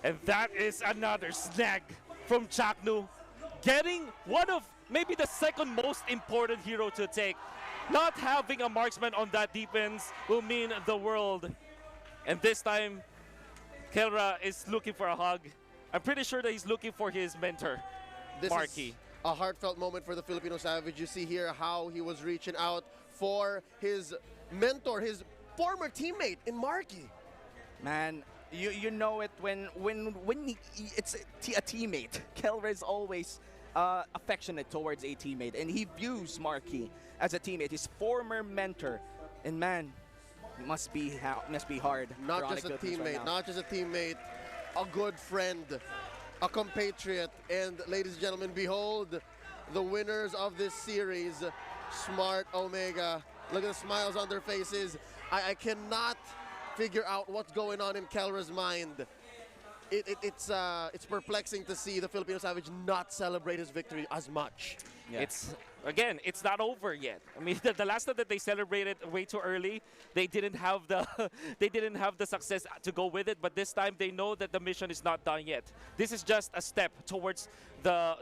And that is another snag from Chaknu, getting one of maybe the second most important hero to take. Not having a marksman on that defense will mean the world. And this time, Kelra is looking for a hug. I'm pretty sure that he's looking for his mentor, Markyy. Is a heartfelt moment for the Filipino Savage. You see here how he was reaching out for his mentor, his former teammate in Markyy. Man, you know it when it's a teammate. Kelra is always affectionate towards a teammate, and he views Markyy as a teammate, his former mentor. And man, it must be hard. Not just a teammate, right, not just a teammate, a good friend, a compatriot. And ladies and gentlemen, behold the winners of this series, Smart Omega. Look at the smiles on their faces. I cannot figure out what's going on in Kelra's mind. It's perplexing to see the Filipino Savage not celebrate his victory as much. Yeah. It's not over yet. I mean, the last time that they celebrated way too early, they didn't have the success to go with it. But this time, they know that the mission is not done yet. This is just a step towards the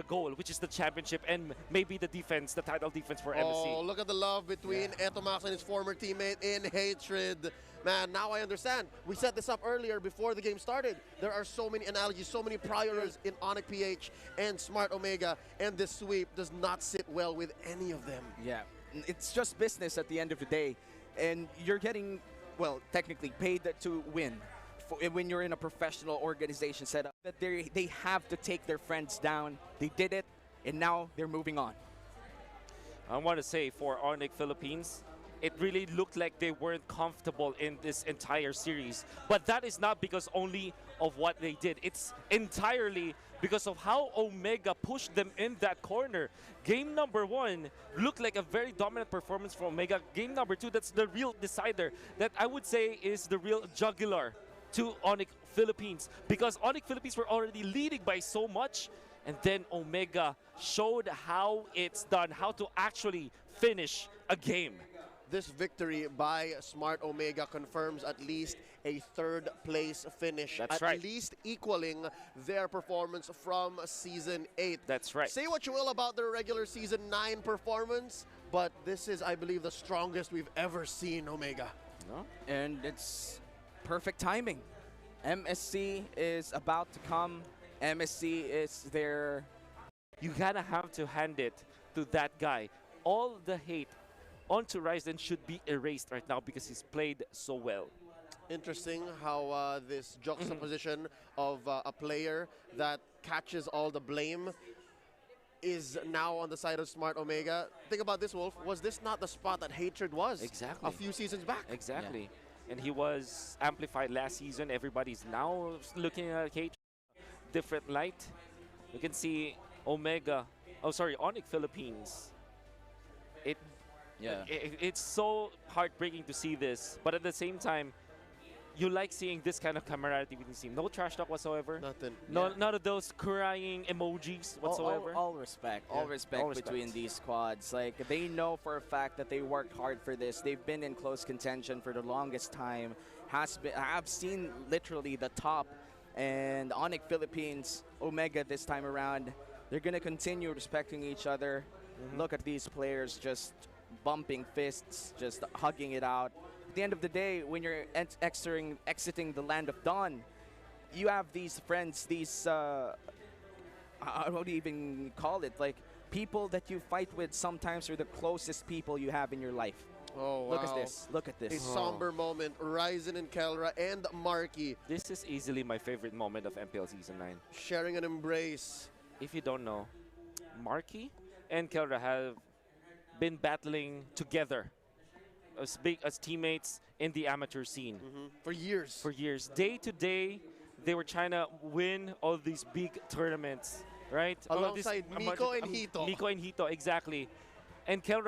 goal, which is the championship and maybe the defense, the title defense for MSC. Oh, look at the love between Etomax and his former teammate in hatred. Man, now I understand. We set this up earlier before the game started. There are so many analogies, so many priors in Onic PH and Smart Omega, and this sweep does not sit well with any of them. Yeah, it's just business at the end of the day, and you're getting, well, technically paid to win. When you're in a professional organization setup, that they have to take their friends down. They did it, and now they're moving on. I want to say for Onic Philippines, it really looked like they weren't comfortable in this entire series. But that is not because only of what they did. It's entirely because of how Omega pushed them in that corner. Game number 1 looked like a very dominant performance from Omega. Game number 2, that's the real decider. That I would say is the real jugular to Onic Philippines. Because Onic Philippines were already leading by so much. And then Omega showed how it's done, how to actually finish a game. This victory by Smart Omega confirms at least a third place finish. That's at right. least equaling their performance from Season 8. That's right. Say what you will about their regular Season 9 performance, but this is, I believe, the strongest we've ever seen Omega. No? And it's perfect timing. MSC is about to come. MSC is there. You gotta have to hand it to that guy. All the hate onto Ryzen should be erased right now because he's played so well. Interesting how this juxtaposition of a player that catches all the blame is now on the side of Smart Omega. Think about this, Wolf. Was this not the spot that Hatred was Exactly. a few seasons back? Exactly. Yeah. And he was amplified last season. Everybody's now looking at Hatred different light. You can see Omega, Onic Philippines. It's so heartbreaking to see this, but at the same time, you like seeing this kind of camaraderie between the team. No trash talk whatsoever. Nothing. None of those crying emojis whatsoever. All respect. Yeah. All respect between these squads. Like, they know for a fact that they worked hard for this. They've been in close contention for the longest time. I've seen literally the top, and Onic Philippines, Omega this time around, they're going to continue respecting each other. Look at these players just bumping fists, just hugging it out. At the end of the day, when you're exiting the land of Dawn, you have these friends, these, I don't even call it, like people that you fight with sometimes are the closest people you have in your life. Oh, wow. Look at this. Look at this. A somber moment. Ryzen and Kelra and Markyy This is easily my favorite moment of Mpl Season 9. sharing an embrace. If you don't know, Markyy and Kelra have been battling together as teammates in the amateur scene. For years. For years. Day to day, they were trying to win all these big tournaments, right? Alongside Miko and Hito. Miko and Hito, exactly. And Kelra